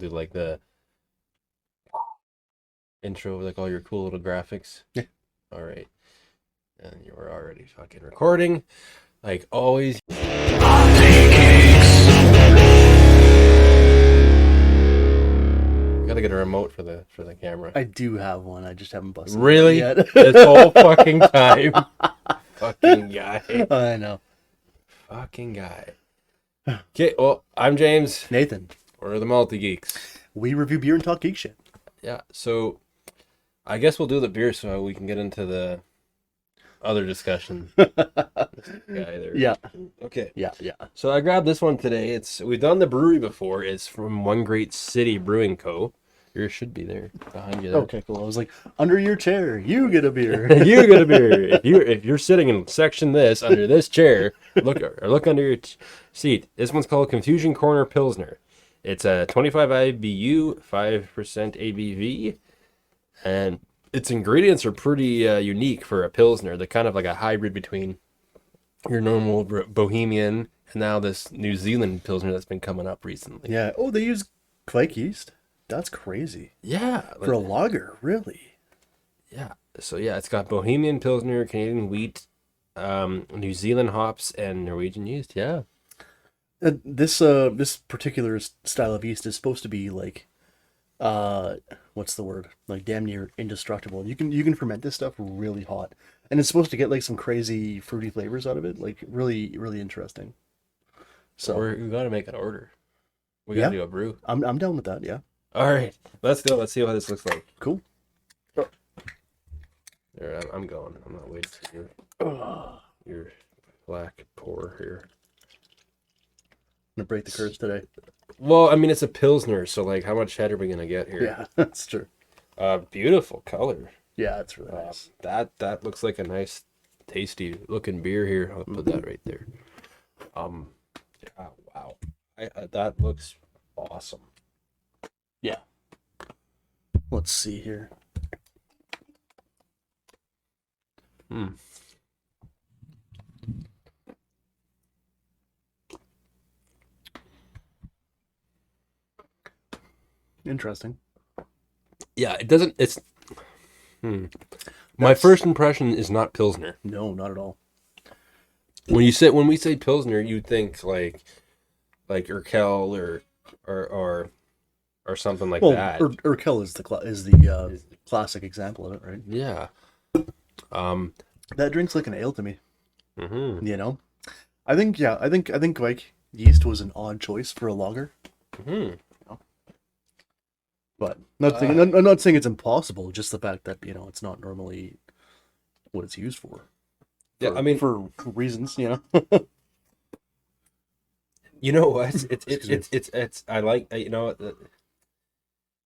do like the intro with like all your cool little graphics. Yeah. All right. And you were already fucking recording, like always. Gotta get a remote for the camera. I do have one. I just haven't busted Really? it yet. This whole fucking time. Fucking guy. I know. Fucking guy. Okay, well, I'm James. Nathan, We're the Multi Geeks. we review beer and talk geek shit. Yeah, so I guess we'll do the beer so we can get into the other discussion. Guy there. Yeah. Okay. Yeah. So I grabbed this one today. We've done the brewery before. It's from One Great City Brewing Co. Yours should be there behind you. There. Okay, cool. I was like, under your chair, you get a beer. You get a beer. If you're sitting in section this under this chair, look under your seat. This one's called Confusion Corner Pilsner. It's a 25 IBU, 5% ABV, and its ingredients are pretty unique for a pilsner. They're kind of like a hybrid between your normal Bohemian and now this New Zealand pilsner that's been coming up recently. Yeah. Oh, they use Kvike yeast. That's crazy. Yeah. For a lager, really? Yeah. So yeah, it's got Bohemian pilsner, Canadian wheat, New Zealand hops, and Norwegian yeast. Yeah. This particular style of yeast is supposed to be like, what's the word? Like damn near indestructible. You can ferment this stuff really hot, and it's supposed to get like some crazy fruity flavors out of it. Like really, really interesting. So we got to make an order. We got to do a brew. I'm down with that. Yeah. All right, let's go. Let's see what this looks like. Cool. There, I'm going. I'm not waiting for your black pour here. I'm gonna break the curse today. Well, I mean, it's a pilsner, so like, how much head are we gonna get here? Yeah, that's true. Beautiful color. Yeah, it's really nice. That looks like a nice, tasty looking beer here. I'll put that right there. Yeah, wow. That looks awesome. Yeah. Let's see here. Interesting. Yeah, it doesn't. It's. My first impression is not pilsner. No, not at all. When we say pilsner, you think like Urkel or something like that. Urkel is the classic example of it, right? Yeah. That drink's like an ale to me. Mm-hmm. You know, I think like yeast was an odd choice for a lager. Mm-hmm. But I'm not saying it's impossible. Just the fact that it's not normally what it's used for. Yeah, I mean, for reasons, You know what? It's I like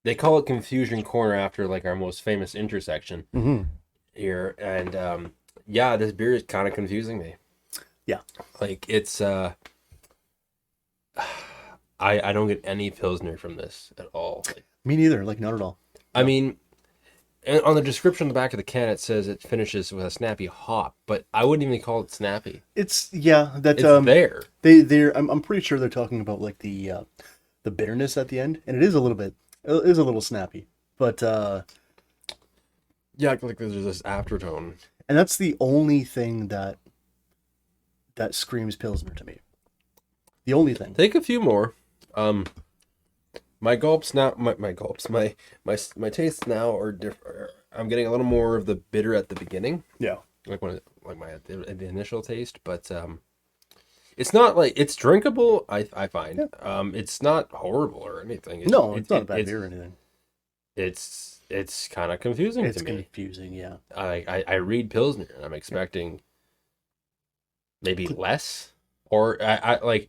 they call it Confusion Corner after like our most famous intersection here, and yeah, this beer is kind of confusing me. Yeah, like it's I don't get any pilsner from this at all. Me neither. Like not at all. I mean, on the description on the back of the can, it says it finishes with a snappy hop, but I wouldn't even call it snappy. It's there. I'm pretty sure they're talking about like the bitterness at the end, and it is a little snappy, but yeah, like there's this aftertone, and that's the only thing that screams pilsner to me. The only thing. Take a few more. My gulps now. My gulps. My tastes now are different. I'm getting a little more of the bitter at the beginning. Yeah. Like the initial taste, but it's not like it's drinkable. I find it's not horrible or anything. It's not a bad beer or anything. It's kind of confusing to me. It's confusing, yeah. I read pilsner and I'm expecting maybe less, or I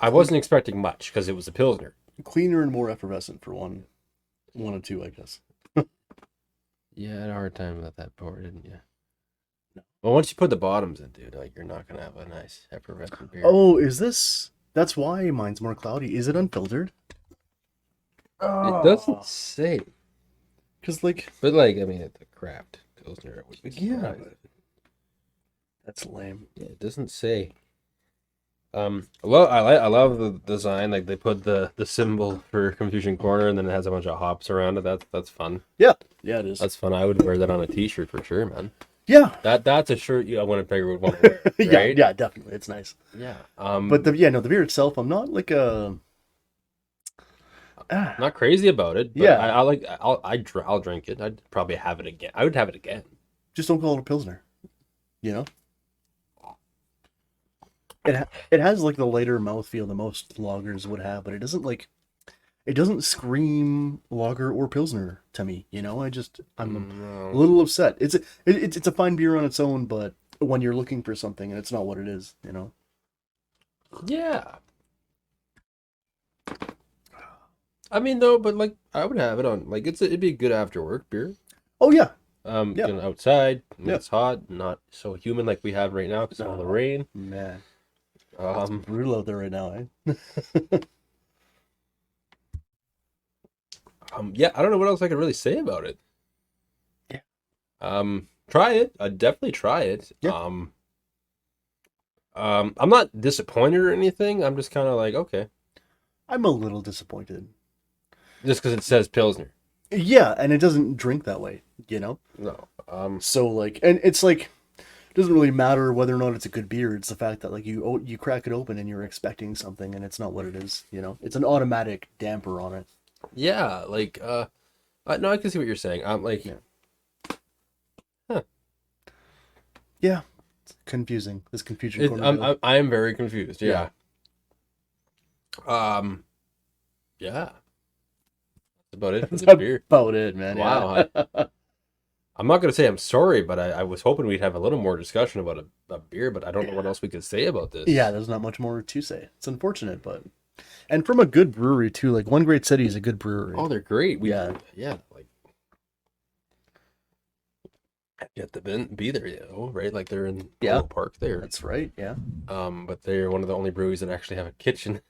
wasn't expecting much because it was a pilsner. Cleaner and more effervescent for one or two, I guess. Yeah, I had a hard time with that pour, didn't you? No. Well, once you put the bottoms in, dude, like you're not gonna have a nice effervescent beer. Oh, is this? That's why mine's more cloudy. Is it unfiltered? It doesn't say. But I mean, it's a craft pilsner. Would be yeah. That's lame. Yeah, it doesn't say. Well, I love the design. Like they put the symbol for Confusion Corner, and then it has a bunch of hops around it. That's fun. Yeah, yeah, it is. That's fun. I would wear that on a T-shirt for sure, man. Yeah, That's a shirt a Winnipegger would want to wear, yeah, right? yeah, definitely. It's nice. Yeah. But the beer itself, I'm not like a. Not crazy about it. But Yeah. I like. I'll drink it. I'd probably have it again. I would have it again. Just don't call it a pilsner. You know. It has like the lighter mouthfeel that most lagers would have, but it doesn't scream lager or pilsner to me. You know, I'm a little upset. It's a fine beer on its own, but when you're looking for something and it's not what it is, you know. Yeah. I mean, though, but like I would have it on. Like it'd be a good after work beer. Oh yeah, You know, outside when Yeah. it's hot, not so humid like we have right now because of all the rain. man, it's Um, brutal out there right now, eh? yeah, I don't know what else I could really say about it. Yeah. Try it. I'd definitely try it. Yeah. I'm not disappointed or anything. I'm just kind of like, okay, I'm a little disappointed. just because it says Pilsner. Yeah, and it doesn't drink that way, you know. No. So like, and it's like, it doesn't really matter whether or not it's a good beer. It's the fact that like you crack it open and you're expecting something and it's not what it is. You know, it's an automatic damper on it. Yeah, like, no, I can see what you're saying. I'm like, Yeah. huh. Yeah, it's confusing. This confusion corner. I am very confused. Yeah. Yeah. That's about it for That's this beer. about it, man. Wow. I'm not gonna say I'm sorry, but I was hoping we'd have a little more discussion about a beer, but I don't know what else we could say about this. Yeah, there's not much more to say. It's unfortunate, but and from a good brewery too. Like One Great City is a good brewery. Oh, they're great. Yeah. Like you have to be there, you know, right? Like they're in Yeah. Polo Park there. That's right. Yeah. But they're one of the only breweries that actually have a kitchen.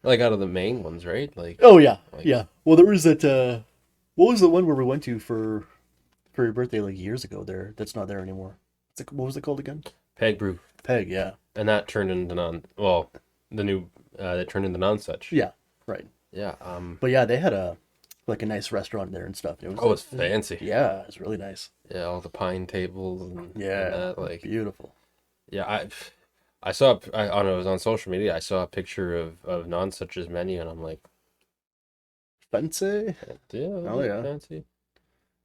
Like out of the main ones, right? Like Oh yeah, Like- yeah. Well, there was that. What was the one where we went to for your birthday like years ago? There, that's not there anymore. What was it called again? Peg Brew, Peg. Yeah. and that turned into the new that turned into non-such. Yeah. Right. Yeah. But yeah, they had a nice restaurant there and stuff. It was. Oh, it's fancy. Yeah, it's really nice. Yeah, all the pine tables and Yeah. and that, like Beautiful. yeah. I saw on it was on social media. I saw a picture of non-such's menu, and I'm like, Fancy. yeah, Oh, yeah. fancy.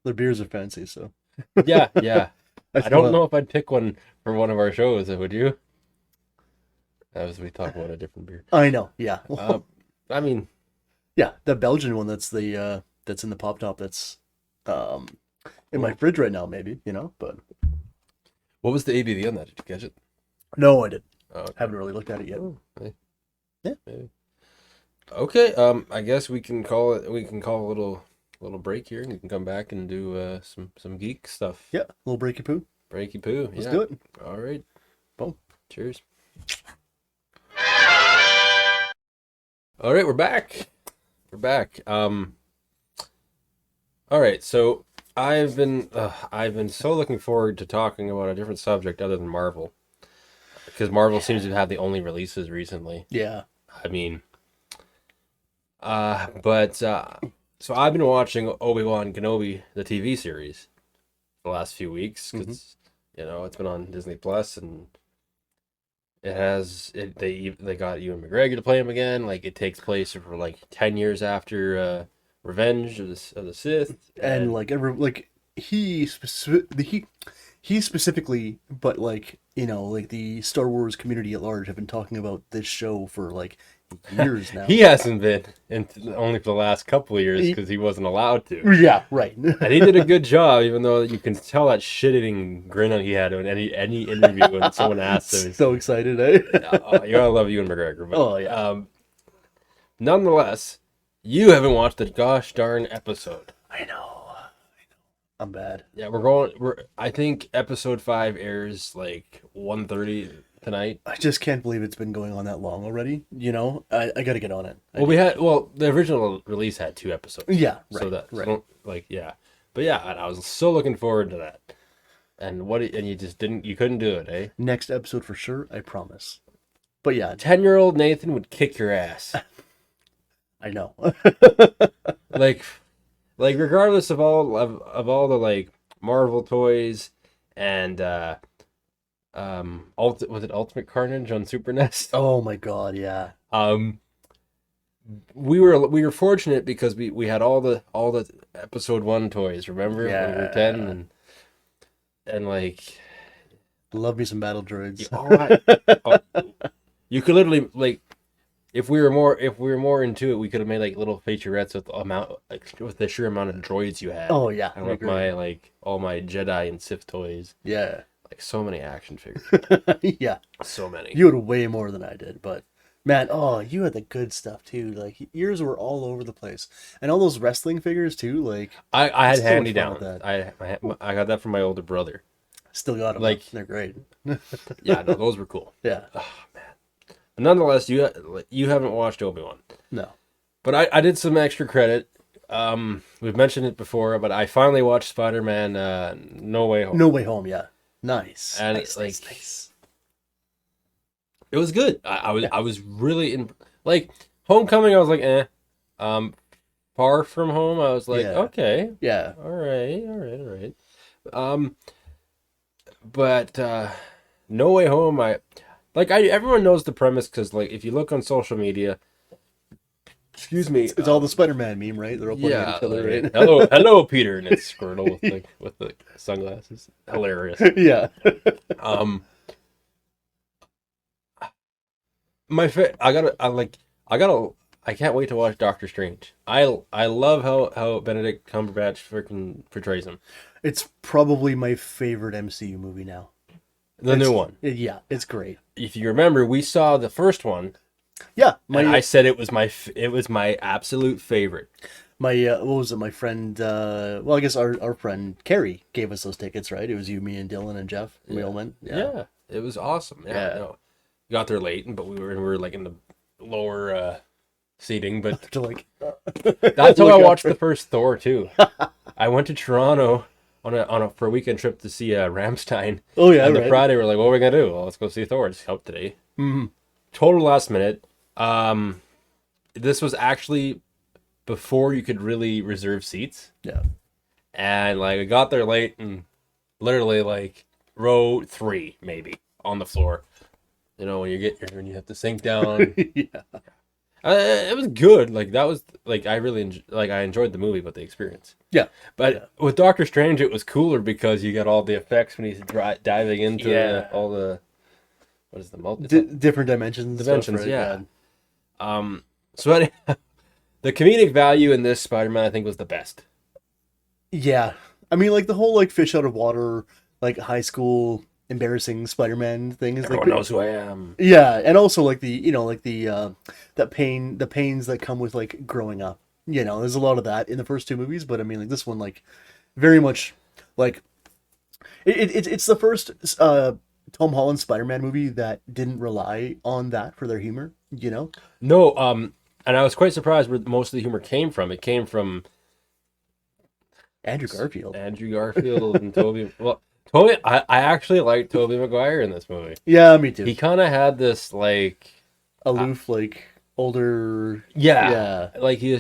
Their beers are fancy, so. Yeah, yeah. I feel don't know if I'd pick one for one of our shows. Would you? As we talk about a different beer. I know. Yeah. I mean, Yeah, the Belgian one that's that's in the pop top that's in my fridge right now, maybe, you know, but what was the ABV on that? Did you catch it? no, I did. Oh, Haven't really looked at it yet. hey. Yeah. Maybe. Okay. I guess we can call it. We can call a little break here, and we can come back and do some geek stuff. Yeah, a little breaky poo. Breaky poo. Let's Yeah. do it. All right. Boom. Cheers. All right, we're back. We're back. All right, so I've been so looking forward to talking about a different subject other than Marvel, because Marvel seems to have the only releases recently. Yeah. I mean, so I've been watching Obi-Wan Kenobi, the TV series, the last few weeks because you know it's been on Disney Plus and they got Ewan McGregor to play him again. Like it takes place for like 10 years after Revenge of the Sith, And like he specifically, but like, you know, like the Star Wars community at large have been talking about this show for like years now. he hasn't been only for the last couple of years because he wasn't allowed to. Yeah, right. And he did a good job, even though you can tell that shit-eating grin on he had in any interview when someone asked him. So excited, eh? You gotta love Ewan McGregor. But, Oh, yeah. Nonetheless, you haven't watched the gosh darn episode. I know. I'm bad. Yeah, I think episode 5 airs like 1:30 tonight. I just can't believe it's been going on that long already. You know, I got to get on it. The original release had 2 episodes. Yeah, right. So that right. But yeah, and I was so looking forward to that. And you just couldn't do it, eh? Next episode for sure. I promise. But yeah, 10-year-old Nathan would kick your ass. I know. like regardless of all the like Marvel toys and was it Ultimate Carnage on Super NES? Oh my god, yeah. We were fortunate because we had all the episode 1 toys, remember? When we were 10 and like Love me some battle droids. you could literally like if we were more into it, we could have made like little featurettes with the sheer amount of droids you had. Oh yeah. And with my all my Jedi and Sith toys. Yeah. Like so many action figures. Yeah. So many. You had way more than I did, but man, you had the good stuff too. Like yours were all over the place, and all those wrestling figures too. Like I had so handy much fun down. with I got that from my older brother. Still got them. Like they're great. Yeah, no, those were cool. Yeah. Oh man. But nonetheless, you haven't watched Obi-Wan. No. But I did some extra credit. We've mentioned it before, but I finally watched Spider-Man No Way Home. No Way Home. Yeah. Nice. And nice, nice. It was good. I was really in like Homecoming. I was like, eh. Far From Home. I was like, okay, yeah, all right. But No Way Home. Everyone knows the premise because like if you look on social media, excuse me, it's all the Spider-Man meme, right? They're all pointing at each other, right? hello, Peter, and it's Squirtle with the sunglasses. Hilarious. Yeah. I can't wait to watch Doctor Strange. I love how Benedict Cumberbatch freaking portrays him. It's probably my favorite MCU movie now. The new one. Yeah, it's great. If you remember, we saw the first one. Yeah, and I said it was my absolute favorite. My what was it? My friend, well, I guess our friend Carrie gave us those tickets, right? It was you, me, and Dylan and Jeff. We all went. Yeah, it was awesome. Yeah, no, we got there late, but we were like in the lower seating. But that's how I watched the first Thor too. I went to Toronto for a weekend trip to see Rammstein. Oh yeah, and right. the Friday we're like, what are we gonna do? Well, let's go see Thor. It's out today. Mm-hmm. Total last minute. This was actually before you could really reserve seats. Yeah. And like I got there late and literally like row 3 maybe on the floor. You know, when you have to sink down. Yeah. It was good. Like that was like I really I enjoyed the movie, but the experience. Yeah. But with Doctor Strange, it was cooler because you got all the effects when he's diving into all the what is the different dimensions. Stuff, right? Yeah. So anyhow, the comedic value in this Spider-Man, I think, was the best. Yeah, I mean, like the whole like fish out of water, like high school embarrassing Spider-Man thing is Everyone like knows who I am. Yeah, and also like the that pains that come with like growing up. You know, there's a lot of that in the first two movies, but I mean, like this one, like very much like it's the first Tom Holland Spider-Man movie that didn't rely on that for their humor. You know? No, and I was quite surprised where most of the humor came from. It came from Andrew Garfield and Tobey. Well, I actually liked Tobey Maguire in this movie. Yeah, me too. He kind of had this like aloof, like older. Yeah, like he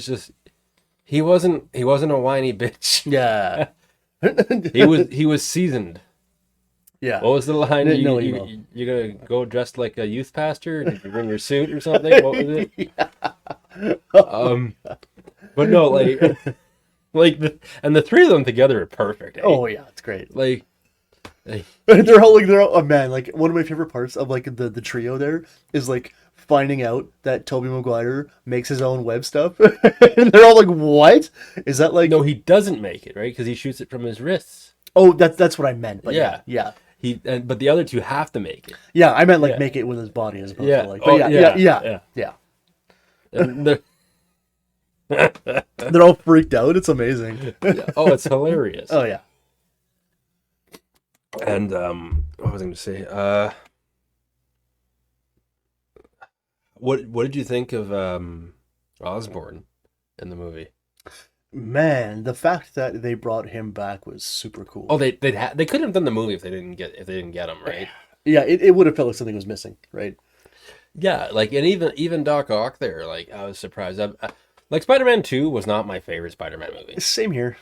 wasn't a whiny bitch. Yeah, he was seasoned. Yeah. What was the line? You gonna go dressed like a youth pastor? Did you bring your suit or something? What was it? Yeah. But no, and the three of them together are perfect. Eh? Oh yeah, it's great. They're all oh man, like one of my favorite parts of like the trio there is like finding out that Tobey Maguire makes his own web stuff, and they're all like, "What is that like?" No, he doesn't make it, right? Because he shoots it from his wrists. Oh, that's what I meant. But yeah. But the other two have to make it. Yeah, I meant like make it with his body as opposed to like. But yeah. And they're all freaked out. It's amazing. Oh, it's hilarious. Oh yeah. And what was I going to say? What did you think of Osborn in the movie? Man, the fact that they brought him back was super cool. Oh, they couldn't have done the movie if they didn't get him, right? Yeah, it would have felt like something was missing, right? Yeah, like and even Doc Ock there, like I was surprised. Like Spider-Man 2 was not my favorite Spider-Man movie. Same here.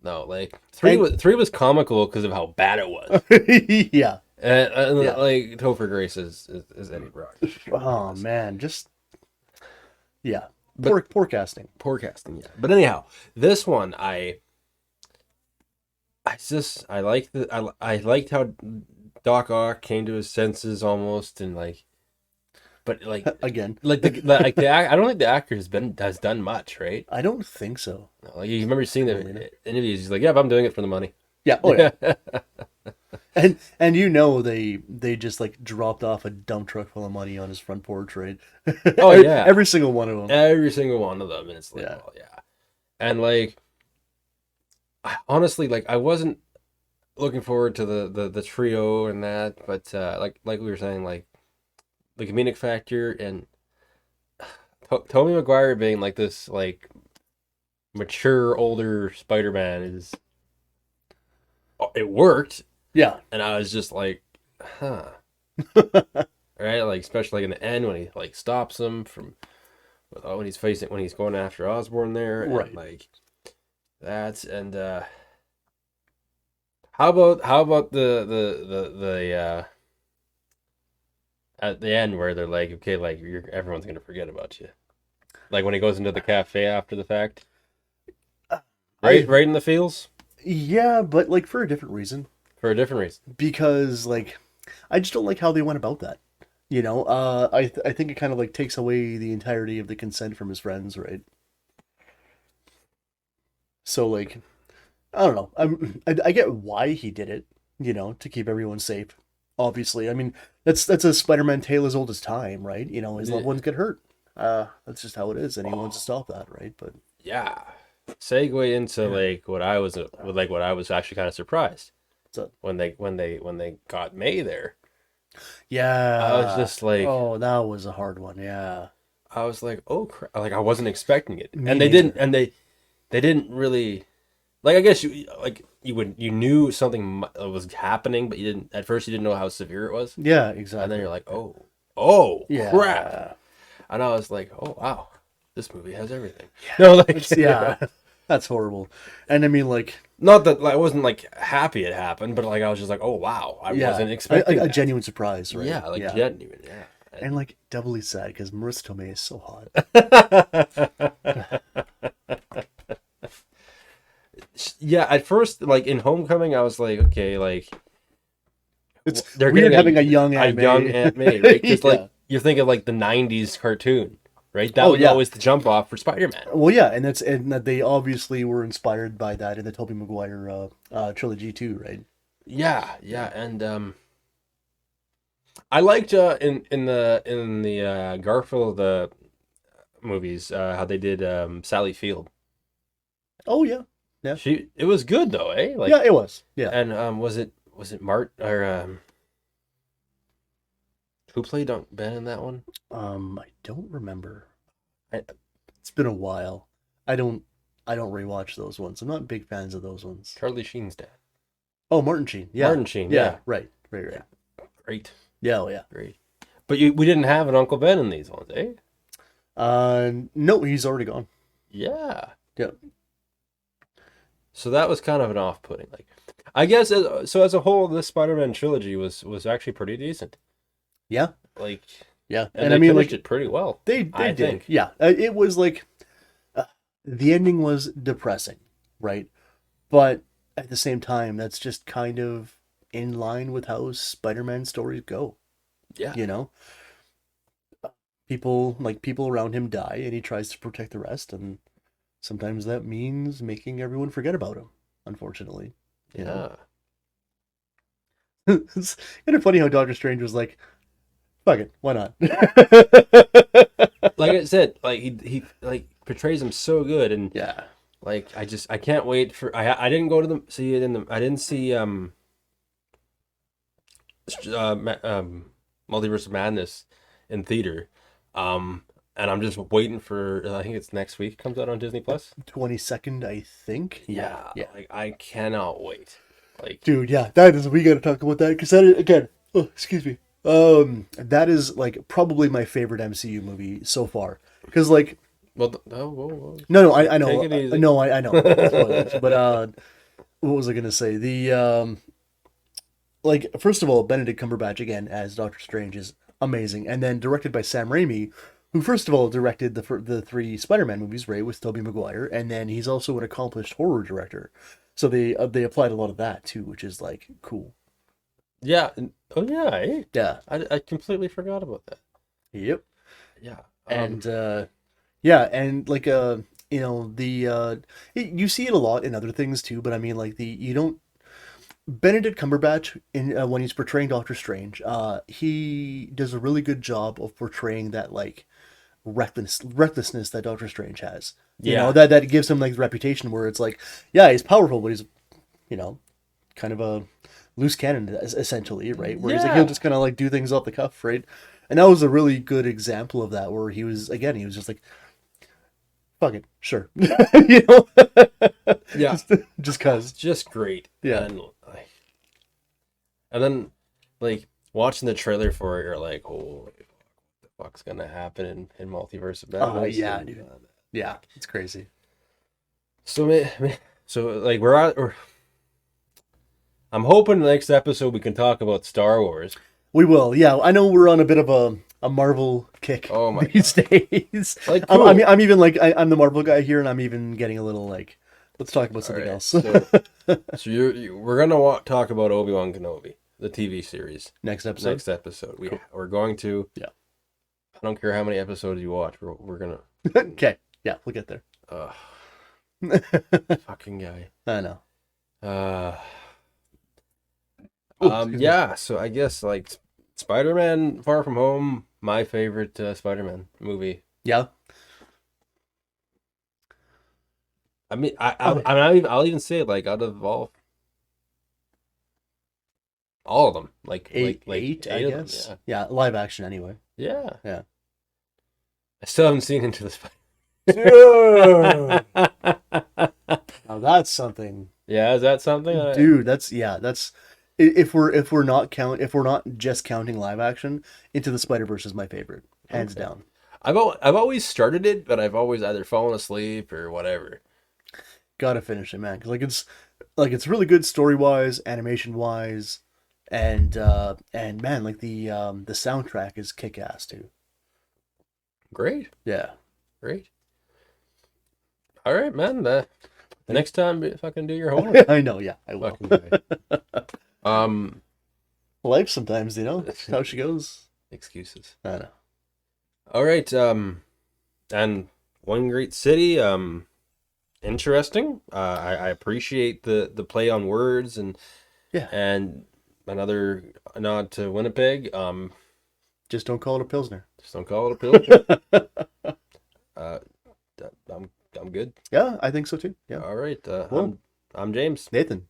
No, like And, three was comical because of how bad it was. yeah. And Yeah. like Topher Grace is Eddie Brock. Oh man, just yeah. But Poor casting. poor casting, yeah. But anyhow, this one I like I liked how Doc Ock came to his senses almost and like but Again. I don't think the actor has done much, right? I don't think so. Like you remember seeing Probably not. the interviews, he's like, "Yeah, but I'm doing it for the money." Yeah. Oh yeah. And you know they just like dropped off a dump truck full of money on his front porch, right? Oh yeah, Every single one of them. every single one of them, and it's like, Yeah. well, yeah, and like honestly, like I wasn't looking forward to the trio and that, but like we were saying, like the comedic factor and Tobey Maguire being like this like mature older Spider-Man is it worked, Yeah. and I was just like, huh. Right, like especially like in the end when he like stops him from when he's going after Osborn there, and Right. like that's and how about the at the end where they're like, okay, like everyone's gonna forget about you, like when he goes into the cafe after the fact, I right in the feels Yeah, but like for a different reason. for a different reason. Because like I just don't like how they went about that. You know, I think it kind of like takes away the entirety of the consent from his friends, right? So like I don't know. I get why he did it, you know, to keep everyone safe. Obviously, I mean that's a Spider-Man tale as old as time, right? You know, his loved ones get hurt. That's just how it is, and he wants to stop that, right? But Yeah, segue into yeah, like what I was actually kind of surprised so when they got May there. I was yeah. just like, Oh, that was a hard one. Yeah, I was like, oh crap! Like I wasn't expecting it, me and neither. they didn't really like. I guess you knew something was happening, but you didn't at first. You didn't know how severe it was, Yeah, and then exactly. you're like, oh crap! Yeah, And I was like, oh wow, this movie has everything. No, like yeah. That's horrible. And I mean, like, not that like, I wasn't like happy it happened, but like I was just like, oh wow, I yeah, wasn't expecting a that. genuine surprise, right? Yeah, like Yeah, genuine, yeah. and like doubly sad because Marissa Tomei is so hot. Yeah, at first, like in Homecoming, I was like, okay, like It's they're weird getting having a young a Aunt young May. Aunt May, right? Because Yeah. like you're thinking like the '90s cartoon, right? That Oh was yeah. always the jump off for Spider-Man. Well, yeah, and that they obviously were inspired by that in the Tobey Maguire trilogy too, right? Yeah, yeah, and I liked in the Garfield movies how they did Sally Field. Oh yeah, yeah, It was good though, eh? Like, yeah. It was. Yeah. and was it Mart or who played Unc Ben in that one? I don't remember. I, It's been a while. I don't. I don't rewatch those ones. I'm not big fans of those ones. Charlie Sheen's dad. Oh, Martin Sheen. Yeah. Martin Sheen, Yeah. yeah. Right. Right. Right. Yeah. Great, Yeah. Oh yeah. great. But we didn't have an Uncle Ben in these ones, eh? No, he's already gone. Yeah. Yeah. So that was kind of an off-putting. Like, I guess so as a whole, this Spider-Man trilogy was actually pretty decent. Yeah. Like, Yeah. and And they I mean, finished like it pretty well. they I did. think. Yeah. It was like the ending was depressing, right? But at the same time, that's just kind of in line with how Spider-Man stories go. Yeah. You know, people around him die, and he tries to protect the rest, and sometimes that means making everyone forget about him. Unfortunately, you know. Yeah. It's kind of funny how Doctor Strange was like, "Fuck it, why not?" Like I said, like he like portrays him so good, and Yeah. like I can't wait for I didn't go to the see it in the I didn't see Multiverse of Madness in theater, and I'm just waiting for I think it's next week comes out on Disney Plus. 22nd, I think. Yeah, Yeah. like I cannot wait. Like Dude, yeah, that is, we gotta talk about that because that is, again, oh, excuse me. That is like probably my favorite MCU movie so far. Because like, Well, whoa, whoa. no, I know, Take it easy. no, I know, spoilers. But what was I gonna say? Like first of all, Benedict Cumberbatch again as Doctor Strange is amazing, and then directed by Sam Raimi, who first of all directed the three Spider-Man movies, right, with Tobey Maguire, and then he's also an accomplished horror director. So they applied a lot of that too, which is like cool. Yeah. Oh, yeah. Eh? Yeah. I completely forgot about that. Yep. Yeah. And yeah, and like you know you see it a lot in other things too, but I mean like the you don't Benedict Cumberbatch in when he's portraying Doctor Strange, he does a really good job of portraying that like recklessness that Doctor Strange has. You know, Yeah. that gives him like the reputation where it's like, yeah, he's powerful, but he's, you know, kind of a loose cannon essentially, right? Where he's like he'll Yeah. just kind of like do things off the cuff, right? And that was a really good example of that, where he was again, he was just like, fuck it, sure, you know, Yeah. just cause, Just great. yeah. And then, like, watching the trailer for it, you're like, oh, what the fuck's gonna happen in Multiverse of Madness? Yeah, And, dude. Yeah, it's crazy. So, like, I'm hoping the next episode we can talk about Star Wars. We will, yeah. I know we're on a bit of a Marvel kick Oh my these days. Like, I'm even like I'm the Marvel guy here, and I'm even getting a little like, let's talk about something Alright, else. so we're gonna talk about Obi-Wan Kenobi, the TV series. Next episode. Next episode, Cool. we're going to. Yeah. I don't care how many episodes you watch. We're gonna. Okay, yeah, we'll get there. Fucking guy. I know. Excuse me. Yeah. So I guess like Spider-Man: Far From Home, my favorite Spider-Man movie. Yeah. I mean, Oh. I'll even say like out of all of them, like Eight, eight I of them, guess. Yeah, live action anyway. yeah. Yeah. I still haven't seen Into the Spider. Now that's something, Yeah, is that something? dude. That's if we're not just counting live action, Into the Spider-Verse is my favorite, hands Okay. down. I've always started it, but I've always either fallen asleep or whatever. Gotta finish it, man. 'Cause it's really good story wise, animation wise, and man, like the soundtrack is kick ass too. Great, Yeah. great. All right, man. Next time, if I can do your homework, I know. Yeah, I will. fucking guy. Life sometimes, you know, that's how she goes. Excuses. I know. All right, and One Great City, interesting. I appreciate the play on words and Yeah. another nod to Winnipeg. Just don't call it a Pilsner. Just don't call it a pill. I'm good. Yeah, I think so too. Yeah. All right, Cool. I'm James, Nathan.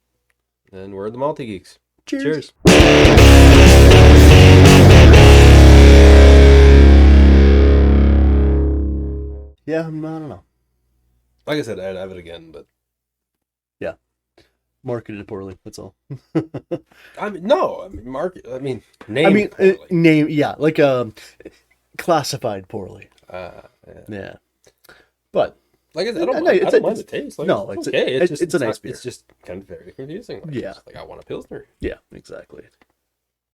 and we're the Multi Geeks. Cheers. Cheers. Yeah, I don't know. Like I said, I'd have it again, but Marketed poorly. That's all. I mean, no, I mean, name. I mean, poorly. name. Yeah, like classified poorly. Yeah. Yeah. But Like I said, I don't No, mind, it's I don't a- mind the taste. Like, no, it's it's okay. a nice beer. It's just kind of very confusing. Like, Yeah. it's just like I want a Pilsner. yeah, exactly.